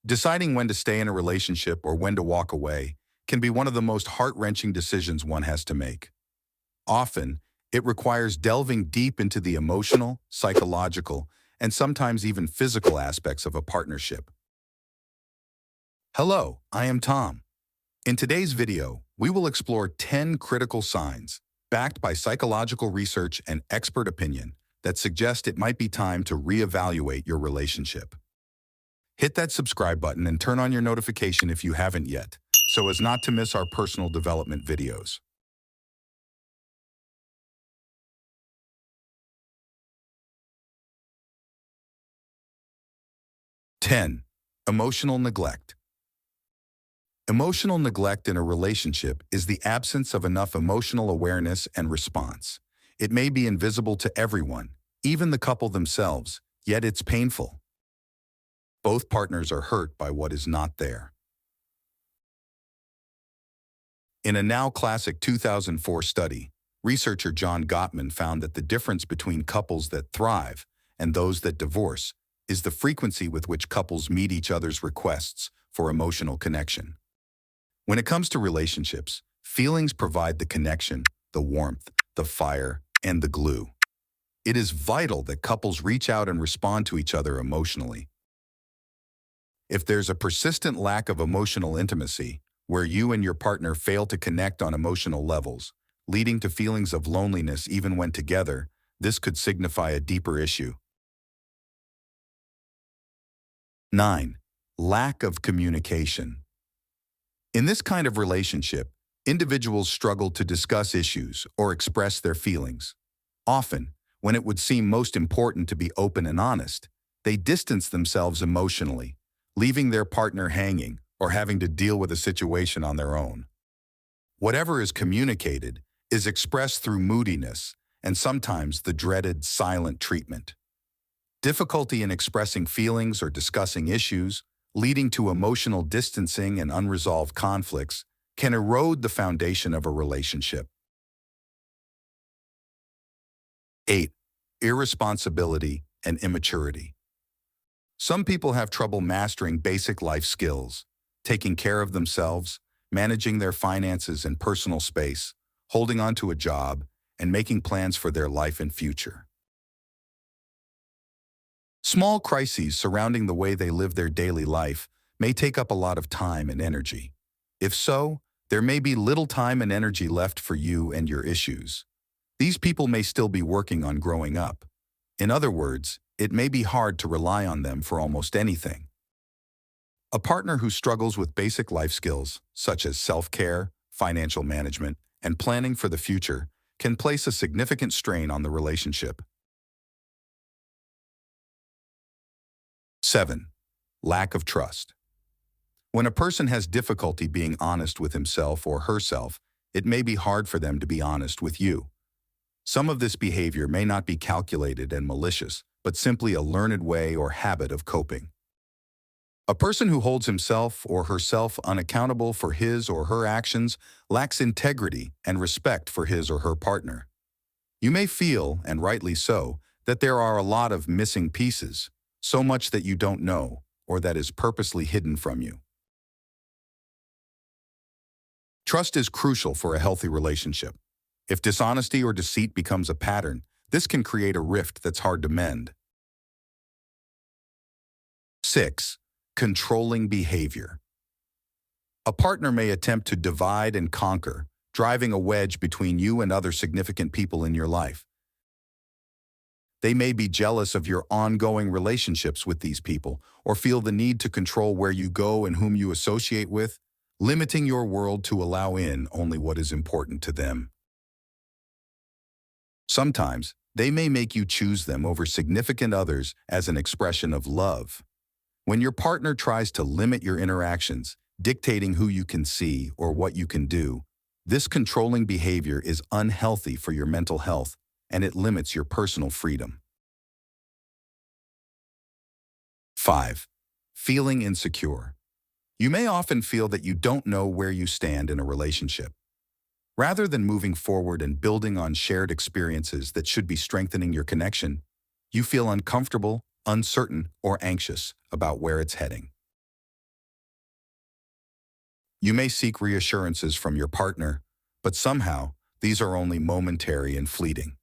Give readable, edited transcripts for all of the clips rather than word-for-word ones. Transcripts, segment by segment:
Deciding when to stay in a relationship or when to walk away can be one of the most heart-wrenching decisions one has to make. Often, it requires delving deep into the emotional, psychological, and sometimes even physical aspects of a partnership. Hello, I am Tom. In today's video, we will explore 10 critical signs, backed by psychological research and expert opinion, that suggest it might be time to reevaluate your relationship. Hit that subscribe button and turn on your notification if you haven't yet, so as not to miss our personal development videos. 10. Emotional neglect. Emotional neglect in a relationship is the absence of enough emotional awareness and response. It may be invisible to everyone, even the couple themselves, yet it's painful. Both partners are hurt by what is not there. In a now classic 2004 study, researcher John Gottman found that the difference between couples that thrive and those that divorce is the frequency with which couples meet each other's requests for emotional connection. When it comes to relationships, feelings provide the connection, the warmth, the fire, and the glue. It is vital that couples reach out and respond to each other emotionally. If there's a persistent lack of emotional intimacy, where you and your partner fail to connect on emotional levels, leading to feelings of loneliness even when together, this could signify a deeper issue. 9. Lack of communication. In this kind of relationship, individuals struggle to discuss issues or express their feelings. Often, when it would seem most important to be open and honest, they distance themselves emotionally, leaving their partner hanging or having to deal with a situation on their own. Whatever is communicated is expressed through moodiness and sometimes the dreaded silent treatment. Difficulty in expressing feelings or discussing issues, leading to emotional distancing and unresolved conflicts, can erode the foundation of a relationship. 8. Irresponsibility and immaturity. Some people have trouble mastering basic life skills, taking care of themselves, managing their finances and personal space, holding on to a job, and making plans for their life and future. Small crises surrounding the way they live their daily life may take up a lot of time and energy. If so, there may be little time and energy left for you and your issues. These people may still be working on growing up. In other words, it may be hard to rely on them for almost anything. A partner who struggles with basic life skills, such as self-care, financial management, and planning for the future, can place a significant strain on the relationship. 7. Lack of trust. When a person has difficulty being honest with himself or herself, it may be hard for them to be honest with you. Some of this behavior may not be calculated and malicious, but simply a learned way or habit of coping. A person who holds himself or herself unaccountable for his or her actions lacks integrity and respect for his or her partner. You may feel, and rightly so, that there are a lot of missing pieces, so much that you don't know, or that is purposely hidden from you. Trust is crucial for a healthy relationship. If dishonesty or deceit becomes a pattern, this can create a rift that's hard to mend. 6. Controlling behavior. A partner may attempt to divide and conquer, driving a wedge between you and other significant people in your life. They may be jealous of your ongoing relationships with these people, or feel the need to control where you go and whom you associate with, limiting your world to allow in only what is important to them. Sometimes, they may make you choose them over significant others as an expression of love. When your partner tries to limit your interactions, dictating who you can see or what you can do, this controlling behavior is unhealthy for your mental health, and it limits your personal freedom. 5. Feeling insecure. You may often feel that you don't know where you stand in a relationship. Rather than moving forward and building on shared experiences that should be strengthening your connection, you feel uncomfortable, uncertain, or anxious about where it's heading. You may seek reassurances from your partner, but somehow these are only momentary and fleeting.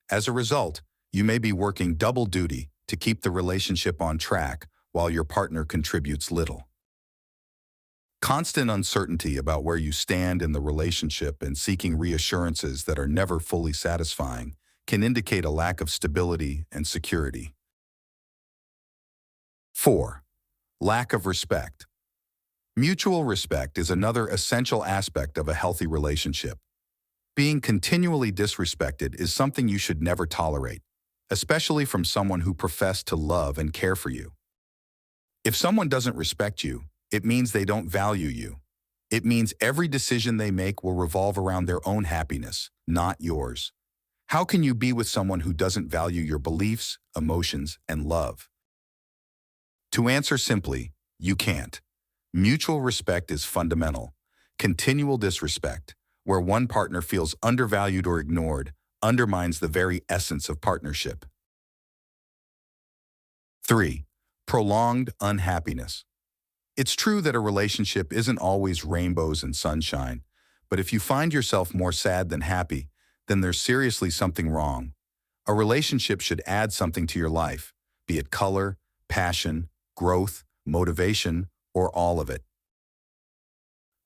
As a result, you may be working double duty to keep the relationship on track while your partner contributes little. Constant uncertainty about where you stand in the relationship and seeking reassurances that are never fully satisfying can indicate a lack of stability and security. 4. Lack of respect. Mutual respect is another essential aspect of a healthy relationship. Being continually disrespected is something you should never tolerate, especially from someone who professed to love and care for you. If someone doesn't respect you, it means they don't value you. It means every decision they make will revolve around their own happiness, not yours. How can you be with someone who doesn't value your beliefs, emotions, and love? To answer simply, you can't. Mutual respect is fundamental. Continual disrespect, where one partner feels undervalued or ignored, undermines the very essence of partnership. 3. Prolonged unhappiness. It's true that a relationship isn't always rainbows and sunshine, but if you find yourself more sad than happy, then there's seriously something wrong. A relationship should add something to your life, be it color, passion, growth, motivation, or all of it.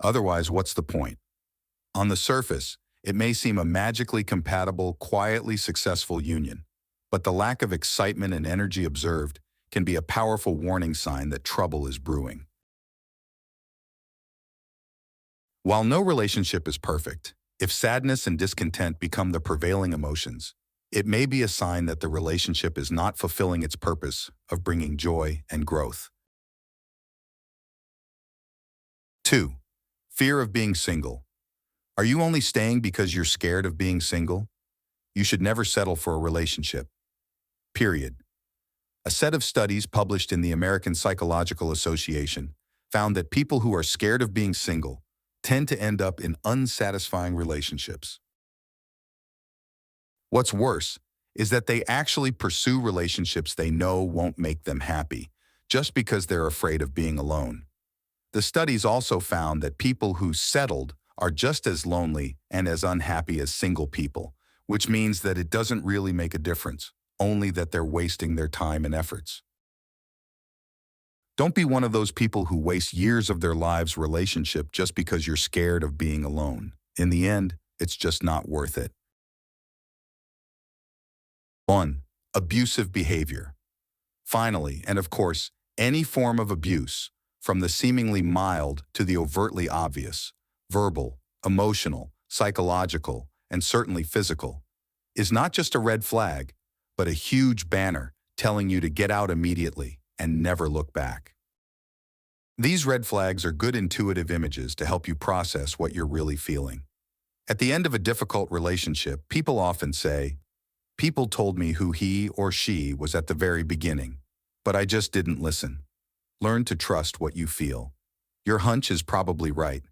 Otherwise, what's the point? On the surface, it may seem a magically compatible, quietly successful union, but the lack of excitement and energy observed can be a powerful warning sign that trouble is brewing. While no relationship is perfect, if sadness and discontent become the prevailing emotions, it may be a sign that the relationship is not fulfilling its purpose of bringing joy and growth. 2. Fear of being single. Are you only staying because you're scared of being single? You should never settle for a relationship. Period. A set of studies published in the American Psychological Association found that people who are scared of being single tend to end up in unsatisfying relationships. What's worse is that they actually pursue relationships they know won't make them happy, just because they're afraid of being alone. The studies also found that people who settled are just as lonely and as unhappy as single people, which means that it doesn't really make a difference, only that they're wasting their time and efforts. Don't be one of those people who waste years of their lives' relationship just because you're scared of being alone. In the end, it's just not worth it. 1. Abusive behavior. Finally, and of course, any form of abuse, from the seemingly mild to the overtly obvious, verbal, emotional, psychological, and certainly physical, is not just a red flag, but a huge banner telling you to get out immediately and never look back. These red flags are good intuitive images to help you process what you're really feeling. At the end of a difficult relationship, people often say, "People told me who he or she was at the very beginning, but I just didn't listen." Learn to trust what you feel. Your hunch is probably right.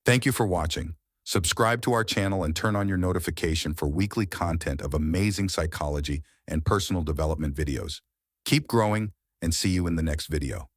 Thank you for watching. Subscribe to our channel and turn on your notification for weekly content of amazing psychology and personal development videos. Keep growing and see you in the next video.